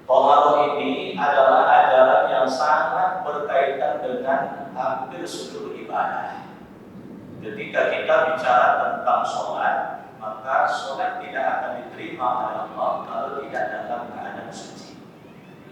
Toharoh ini adalah ajaran yang sangat berkaitan dengan hampir seluruh ibadah. Ketika kita bicara tentang sholat, maka sholat tidak akan diterima oleh Allah kalau tidak dalam keadaan suci.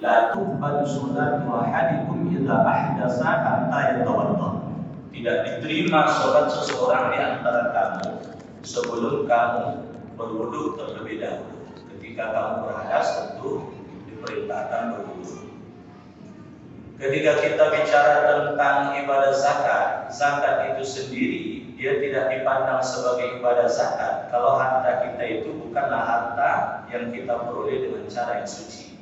La tuqbalu sholatu ahadikum idza ahdatsa hatta yatawadda. Tidak diterima sholat seseorang di antara kamu sebelum kamu berwudu terlebih dahulu. Ketika kamu berhadas tentu diperintahkan berwudu. Ketika kita bicara tentang ibadah zakat, zakat itu sendiri dia tidak dipandang sebagai ibadah zakat kalau harta kita itu bukanlah harta yang kita peroleh dengan cara yang suci.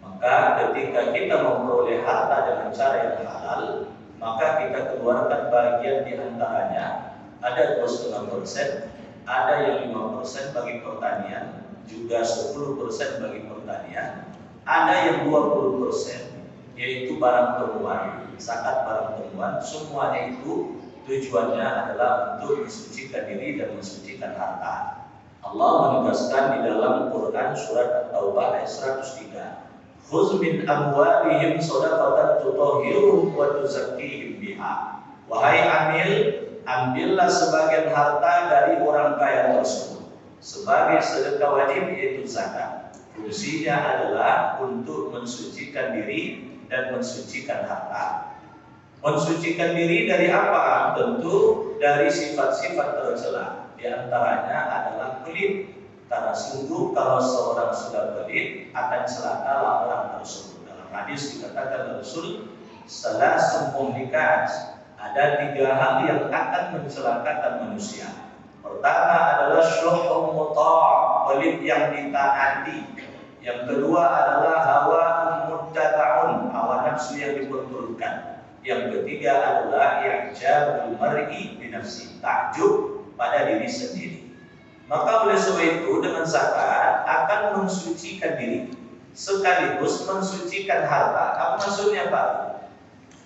Maka ketika kita memperoleh harta dengan cara yang halal, maka kita keluarkan bagian di antaranya ada 2,5%, ada yang 5% bagi pertanian, juga 10% bagi pertanian, ada yang 20% yaitu barang temuan, zakat barang temuan. Semuanya itu tujuannya adalah untuk mensucikan diri dan mensucikan harta. Allah menegaskan di dalam Quran surat At-Taubah ayat 103, "Khudz min amwalihim shadaqatan tutahhiruhum wa tuzakkihim biha." Wahai amil, ambillah sebagian harta dari orang kaya tersebut sebagai sedekah wajib, yaitu zakat. Fungsinya adalah untuk mensucikan diri dan mensucikan harta. Mensucikan diri dari apa? Tentu dari sifat-sifat tercela. Di antaranya adalah pelit. Karena sungguh kalau seorang sudah pelit akan celakalah orang tersebut. Dalam hadis dikatakan Rasul, "Salah muhlikat." Ada 3 hal yang akan mencelakakan manusia. Pertama adalah syuhum muta', pelit yang ditaati. Yang kedua adalah hawa muttaba'un, hawa nafsu yang diperturutkan. Yang ketiga adalah i'jabul mar'i bi nafsi, takjub pada diri sendiri. Maka oleh sebab itu dengan zakat akan mensucikan diri sekaligus mensucikan harta. Apa maksudnya, Pak?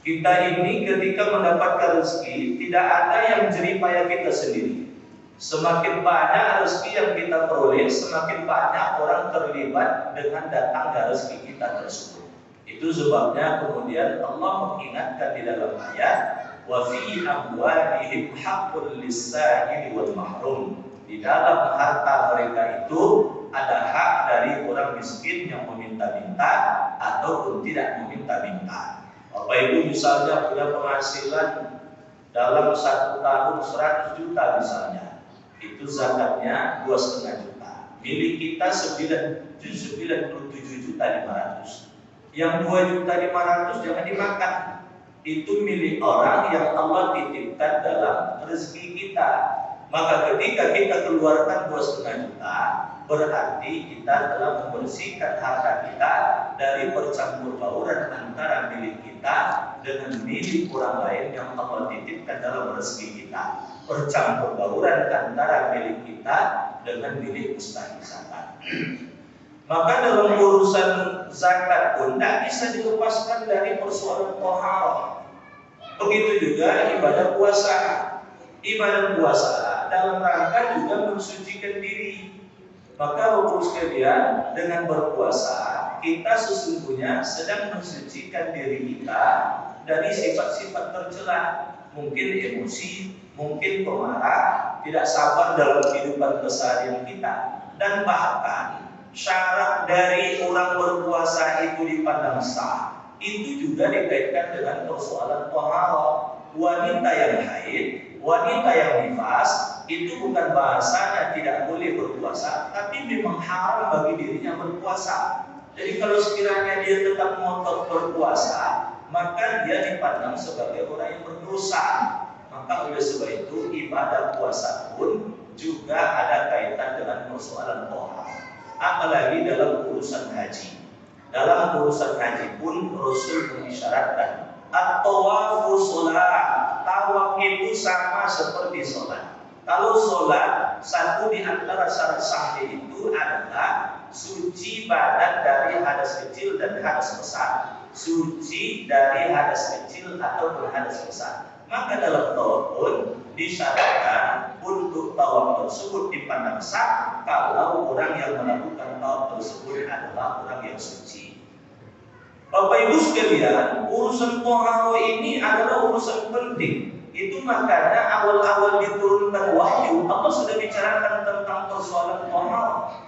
Kita ini ketika mendapatkan rezeki tidak ada yang jeripaya kita sendiri. Semakin banyak rezeki yang kita peroleh, semakin banyak orang terlibat dengan datangnya rezeki kita tersebut. Itu sebabnya kemudian Allah mengingatkan di dalam ayat, "Wa fi amwalihim haqqul lis-sa'ili wal mahrum." Di dalam harta mereka itu ada hak dari orang miskin yang meminta-minta ataupun tidak meminta-minta. Bapak Ibu misalnya punya penghasilan dalam 1 tahun 100 juta misalnya, itu zakatnya 2,5 juta. Milik kita 97.500.000. Yang 2.500.000 jangan dimakan. Itu milik orang yang Allah titipkan dalam rezeki kita. Maka ketika kita keluarkan 2,5 juta, berarti kita telah membersihkan harta kita dari percampur bauran antara milik kita dengan milik orang lain yang Allah titipkan dalam rezeki kita. Percampur bauran antara milik kita dengan milik mustahik zakat. Maka dalam urusan zakat pun tidak bisa dilepaskan dari persoalan taharah. Begitu juga ibadah puasa. Ibadah puasa dalam rangka juga mensucikan diri. Maka Bapak sekalian, dengan berpuasa kita sesungguhnya sedang mensucikan diri kita dari sifat-sifat tercela. Mungkin emosi, mungkin pemarah, tidak sabar dalam kehidupan keseharian kita. Dan bahkan syarat dari orang berpuasa itu dipandang sah, itu juga dikaitkan dengan persoalan taharah. Wanita yang haid, wanita yang nifas, itu bukan bahasanya tidak boleh berpuasa, tapi memang haram bagi dirinya berpuasa. Jadi kalau sekiranya dia tetap ngotot berpuasa, maka dia dipandang sebagai orang yang berdosa. Maka oleh sebab itu ibadah puasa pun juga ada kaitan dengan persoalan taharah. Apalagi dalam urusan haji. Dalam urusan haji pun Rasul mengisyaratkan at-tawafu sholat. Tawaf itu sama seperti sholat. Kalau sholat, satu di antara syarat sahnya itu adalah suci badan dari hadas kecil dan hadas besar. Suci dari hadas kecil ataupun hadas besar. Maka dalam tawaf pun disyaratkan untuk tawaf tersebut dipandang sah kalau orang yang melakukan tawaf tersebut adalah orang yang suci. Bapak Ibu sekalian, urusan toharo ini adalah urusan penting. Itu makanya awal-awal diturunkan wahyu, Allah sudah bicarakan tentang persoalan toharo.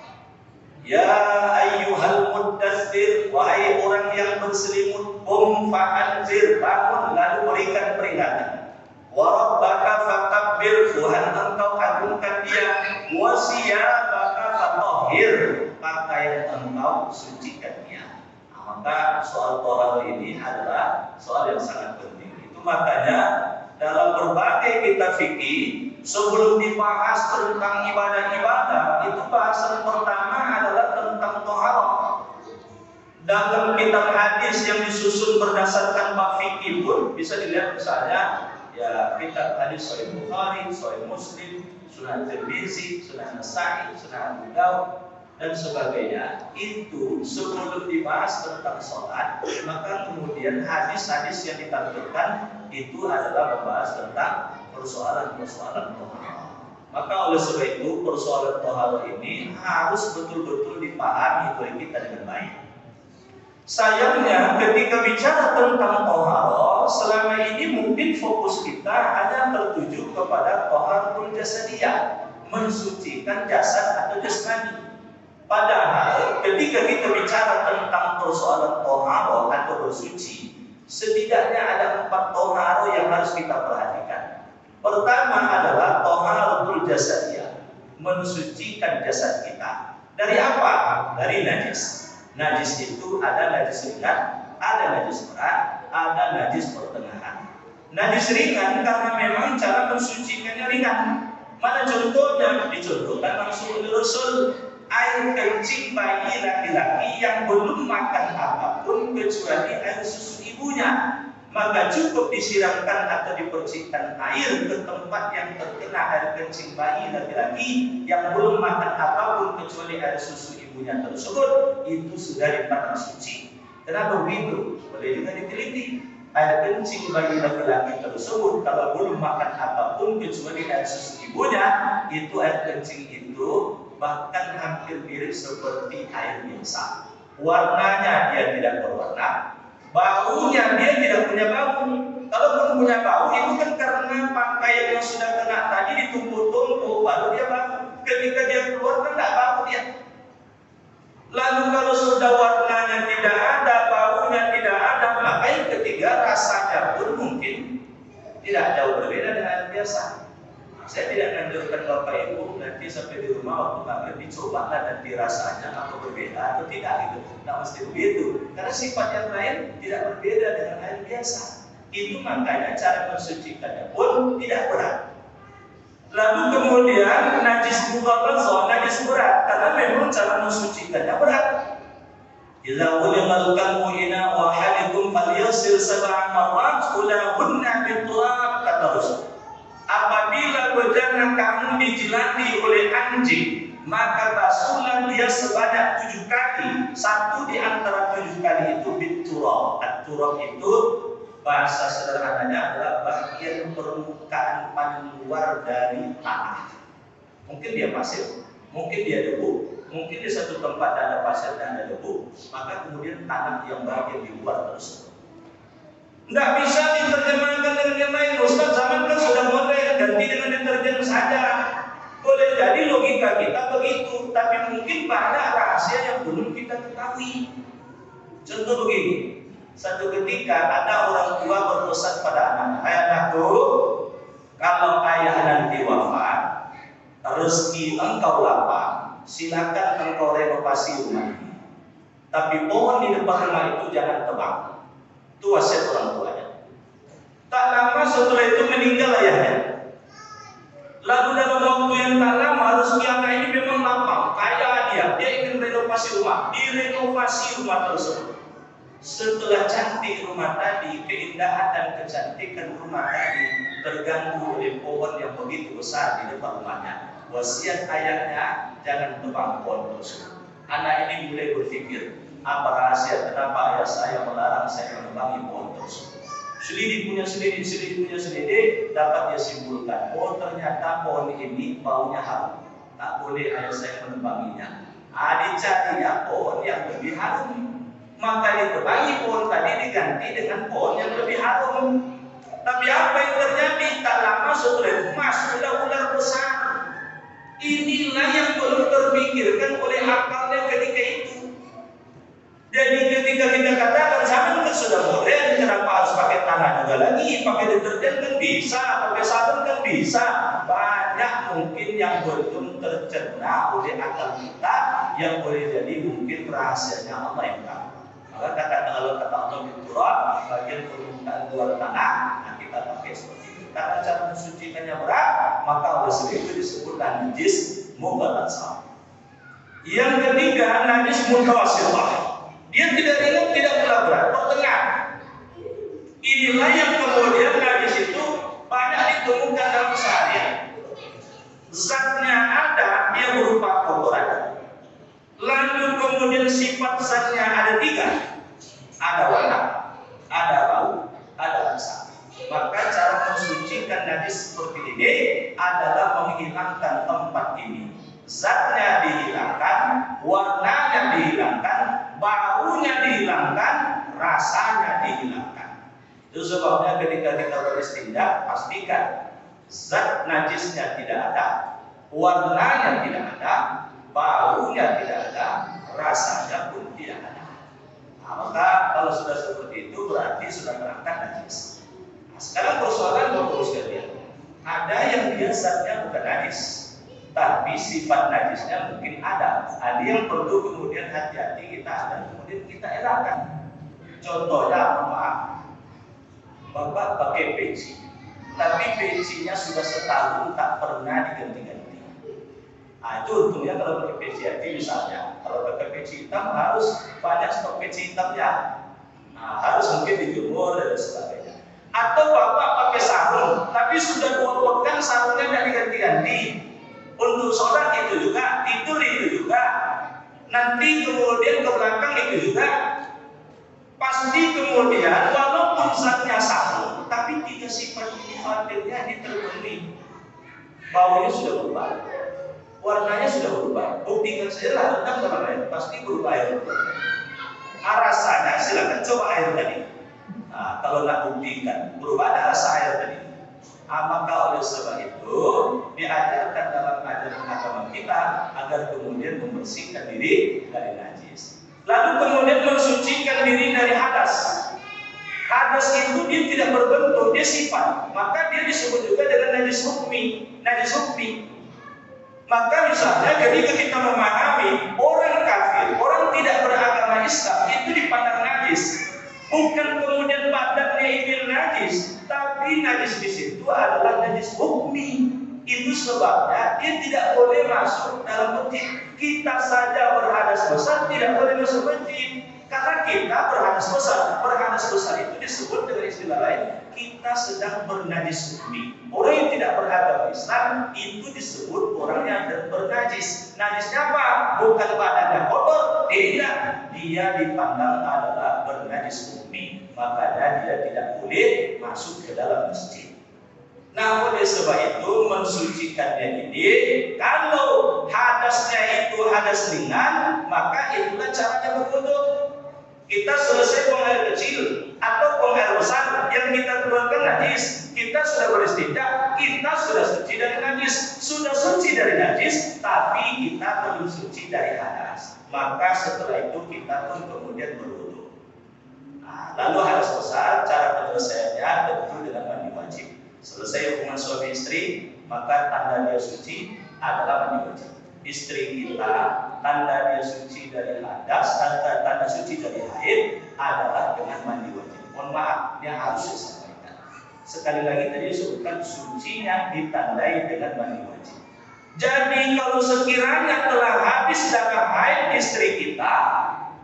Ya ayyuhal muddatsir, wahai orang yang berselimut, qum fa'anzir, bangun lalu berikan peringatan. Wa rabbaka fakabbir, Tuhan engkau agungkan dia. Wa siyabaka fatahhir, pakaian engkau sucikan dia. Maka soal toharo ini adalah soal yang sangat penting. Itu makanya dalam berbagai kitab fikih sebelum dibahas tentang ibadah-ibadah, itu bahasan pertama adalah tentang toharo. Dalam kitab hadis yang disusun berdasarkan bab fikih pun bisa dilihat misalnya ya kitab hadis Sahih Bukhari, Sahih Muslim, Sunan Tirmizi, Sunan Nasa'i, Sunan Abu Daud dan sebagainya. Itu sebelum dibahas tentang sholat, maka kemudian hadis-hadis yang ditampilkan itu adalah membahas tentang persoalan-persoalan toharo. Maka oleh sebab itu persoalan toharo ini harus betul-betul dipahami oleh kita dengan baik. Sayangnya ketika bicara tentang toharo, selama ini mungkin fokus kita hanya tertuju kepada toharatul jasadiyah, mensucikan jasad atau jasmani. Padahal ketika kita bicara tentang persoalan toharo atau bersuci, setidaknya ada 4 toharo yang harus kita perhatikan. Pertama adalah toharatul jasadiyah, mensucikan jasad kita. Dari apa? Dari najis. Najis itu ada najis ringan, ada najis berat, ada najis pertengahan. Najis ringan karena memang cara mensucikannya ringan. Mana contohnya? Dicontohkan langsung oleh Rasul. Air kencing bayi laki-laki yang belum makan apapun kecuali air susu ibunya, maka cukup disiramkan atau dipercikkan air ke tempat yang terkena air kencing bayi laki-laki yang belum makan apapun kecuali air susu ibunya tersebut, itu sudah dikatakan suci. Kenapa begitu? Boleh juga diteliti. Air kencing bayi laki-laki tersebut kalau belum makan apapun kecuali air susu ibunya, itu air kencing itu bahkan hampir mirip seperti air biasa. Warnanya dia tidak berwarna, baunya dia tidak punya bau. Kalaupun punya bau itu kan karena pakaian yang sudah kena tadi ditumpuk-tumpuk baru dia bau. Ketika dia keluar kan tidak bau dia. Lalu kalau sudah warnanya tidak ada, baunya tidak ada, maka yang ketiga rasanya pun mungkin tidak jauh berbeda dengan air biasa. Saya tidak menganjurkan Bapak Ibu nanti sampai di rumah waktu makan dicoba nanti rasanya apa berbeda atau tidak gitu. Tidak mesti begitu. Karena sifat yang lain tidak berbeda dengan air biasa. Itu makanya cara mensucikannya pun tidak berat. Lalu kemudian najis mughalladh, najis berat karena memang cara mensucikannya berat. Idza ulimal kalbu ina wa halikum falyasil sab'a marrat ulahunna biturab, kata Rasul. Apabila bejana kamu dijilati oleh anjing, maka basuhlah dia sebanyak 7 kali. Satu di antara 7 kali itu biturab. At-turab itu bahasa sederhananya adalah bagian permukaan paling luar dari tanah. Mungkin dia pasir, mungkin dia debu, mungkin di satu tempat ada pasir dan ada debu, maka kemudian tanah yang bagian di luar tersebut. Tidak bisa diterjemahkan dengan yang lain. Ustaz, zaman kan sudah modern, ganti dengan deterjen saja. Boleh jadi logika kita begitu, tapi mungkin banyak rahasia yang belum kita ketahui. Contoh begini, satu ketika ada orang tua berpesan pada anaknya, anakku, kalau ayah nanti wafat, rezeki engkau lapang, silakan engkau renovasi rumah ini. Tapi pohon di depan rumah itu jangan tebang. Itu wasiat orang tuanya. Tak lama setelah itu meninggal ayahnya. Lalu dalam waktu yang tak lama rezeki anak ini memang lapang, kaya dia ingin renovasi rumah, direnovasi rumah tersebut. Setelah cantik rumah tadi, keindahan dan kecantikan rumah tadi terganggu oleh pohon yang begitu besar di depan rumahnya. Wasiat ayahnya jangan tebang pohon tersebut. Anak ini mulai berpikir, apa rahasia kenapa ayah saya melarang saya menebangi pohon tersebut? Selidik punya selidik, dapat dia simpulkan, oh ternyata pohon ini baunya harum, tak boleh ayah saya menebanginya. Dicarinya pohon yang lebih harum. maka ditebangi pohon tadi diganti dengan pohon yang lebih harum. Tapi apa yang terjadi? Tak lama setelah itu masuklah ular besar. Inilah yang belum terpikirkan oleh akalnya ketika itu. Jadi ketika kita katakan zaman kan sudah modern, kenapa harus pakai tanah juga lagi? Pakai deterjen kan bisa, pakai sabun kan bisa. Banyak mungkin yang belum tercerna oleh akal kita, yang boleh jadi mungkin rahasianya Allah yang tahu. Maka kata Allah di Quran, bagian permukaan luar tanah, nah kita pakai seperti itu. Karena cara mensucikannya berat, maka oleh sebab itu disebut najis mughaladzah. Yang ketiga, najis mutawassithah. Dia tidak ringan, tidak pula berat, pertengahan. Inilah yang kemudian najis itu banyak ditemukan dalam seharian. Zatnya ada, dia berupa kotoran. Lalu kemudian sifat zatnya ada tiga. Ada warna, ada bau, ada rasa. Maka cara mensucikan najis seperti ini adalah menghilangkan tempat ini. Zatnya dihilangkan, warnanya dihilangkan, baunya dihilangkan, rasanya dihilangkan. Itu sebabnya ketika kita beristinja, pastikan zat najisnya tidak ada, warnanya tidak ada, baunya tidak ada, rasanya pun tidak ada. Nah, maka kalau sudah seperti itu berarti sudah berangkat najis. Nah, sekarang persoalan Bapak sekalian, ada yang dia zatnya bukan najis, tapi sifat najisnya mungkin ada. Ada yang perlu kemudian hati-hati kita dan kemudian kita elakkan. Contohnya, maaf, Bapak pakai peci, tapi pecinya sudah setahun tak pernah diganti-ganti. Nah, itu untungnya kalau pakai peci hati misalnya. Kalau pakai peci hitam harus banyak stok peci hitamnya. Nah, harus mungkin dijemur dan sebagainya. Atau Bapak pakai sarung, tapi sudah 2 pekan sarungnya tidak diganti-ganti. Untuk sholat itu juga, tidur itu juga, nanti kemudian ke belakang itu juga. Pasti kemudian walaupun zatnya sama, tapi 3 sifat ini hampirnya diterpenuhi. Baunya sudah berubah, warnanya sudah berubah. Buktikan saja lah, rendam sama air, pasti berubah air. Rasanya silakan coba air tadi. Nah, kalau nak buktikan berubah ada rasa air tadi. Maka oleh sebab itu diajarkan dalam ajaran agama kita agar kemudian membersihkan diri dari najis. Lalu kemudian mensucikan diri dari hadas. Hadas itu dia tidak berbentuk, dia sifat. Maka dia disebut juga dengan najis hukmi. Najis hukmi. Maka misalnya ketika kita memahami orang kafir, orang tidak beragama Islam itu dipandang najis. Bukan kemudian badannya ini najis, tapi najis di situ adalah najis hukmi. Itu sebabnya dia tidak boleh masuk dalam masjid. Kita saja berhadas besar tidak boleh masuk masjid, karena kita berhadas besar. Berhadas besar itu disebut dengan istilah lain, kita sedang bernajis hukmi. Orang yang tidak beragama Islam itu disebut orang yang bernajis. Najisnya apa? Bukan badannya kotor, tidak. Dia dipandang adalah bernajis hukmi, makanya dia tidak boleh masuk ke dalam masjid. Nah, oleh sebab itu mensucikannya ini, kalau hadasnya itu hadas ringan, maka itulah caranya berwudu. Kita selesai buang air kecil atau buang air besar yang kita keluarkan najis, kita sudah beristinja, kita sudah suci dari najis, sudah suci dari najis, tapi kita belum suci dari hadas. Maka setelah itu kita pun kemudian berwudu. Nah, lalu hadas besar, cara penyelesaiannya tentu dengan mandi wajib. Selesai hubungan suami istri, maka tanda dia suci adalah mandi wajib. Istri kita tanda dia suci dari hadas, tanda suci dari haid adalah dengan mandi wajib. Mohon maaf, dia harus disampaikan. Sekali lagi tadi disebutkan sucinya ditandai dengan mandi wajib. Jadi kalau sekiranya telah habis darah haid istri kita,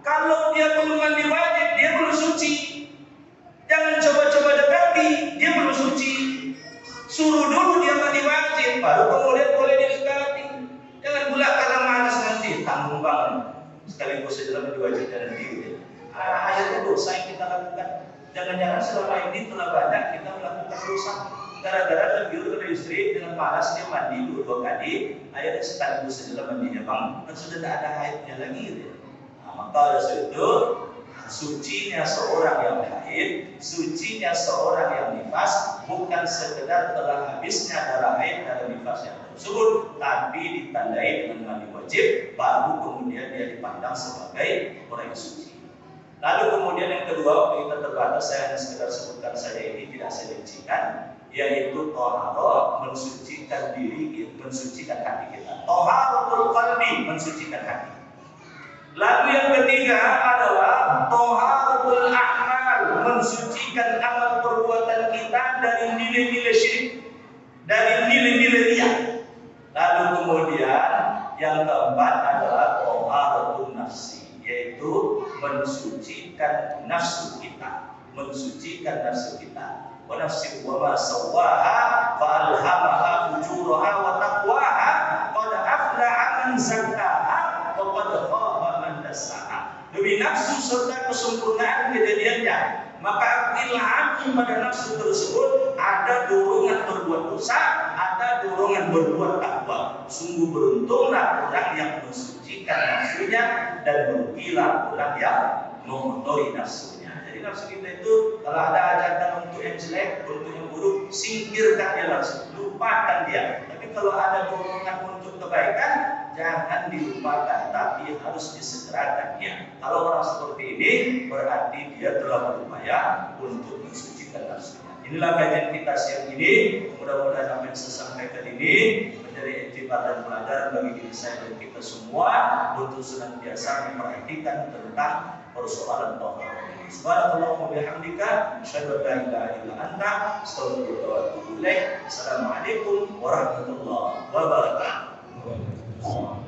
kalau dia belum mandi wajib, dia belum suci. Jangan coba-coba dekati, dia belum suci. Suruh dulu dia mandi wajib, baru kemudian boleh didekati. Jangan pula karena malas nanti tanggung banget. Sekaligus saja mandi wajib dan nanti. Akhirnya dosa yang kita lakukan. Jangan-jangan selama ini telah banyak kita melakukan dosa. Gara-gara tergiur oleh istri dengan malas dia mandi 2 kali, akhirnya sekaligus saja mandinya bang, dan sudah tidak ada haidnya lagi. Nah, maka oleh sebab itu sucinya seorang yang haid, sucinya seorang yang nifas bukan sekedar telah habisnya darah haid dan nifasnya tersebut, tapi ditandai dengan mandi wajib, baru kemudian dia dipandang sebagai orang yang suci. Lalu kemudian yang kedua, waktu kita terbatas, saya hanya sekedar sebutkan saja ini, tidak saya rincikan, yaitu toharo, mensucikan diri, mensucikan hati kita. Toharatul qalbi, mensucikan hati. Lalu yang ketiga adalah toharatul a'mal, mensucikan amal perbuatan kita dari nilai-nilai syirik, dari nilai-nilai riya. Lalu kemudian yang keempat adalah toharatul nafsi, yaitu mensucikan nafsu kita, mensucikan nafsu kita. Wa nafsi wa ma sawwaha fa alhamaha fujuraha wa taqwaha qad aflaha man zakkaha wa qad khaba man dassaha. Demi nafsu serta kesempurnaan kejadiannya, maka ilham pada nafsu tersebut ada dorongan berbuat dosa, ada dorongan berbuat takwa. Sungguh beruntunglah orang yang mensucikan nafsunya dan merugilah orang yang mengotori nafsunya. Jadi nafsu kita itu kalau ada ajakan untuk yang jelek, untuk yang buruk, singkirkan dia langsung, lupakan dia. Tapi kalau ada dorongan untuk kebaikan, jangan dilupakan, tapi harus disegerakan dia. Kalau orang seperti ini berarti dia telah berupaya untuk mensucikan nafsunya. Inilah kajian kita siang ini. Mudah-mudahan apa yang saya sampaikan ini menjadi iktibar dan pelajaran bagi diri saya dan kita semua untuk senantiasa memperhatikan tentang persoalan tauhid. Subhanallah wa bihamdika, asyhadu an la ilaha illa anta, astaghfiruka wa atubu ilaik. Assalamualaikum warahmatullahi wabarakatuh.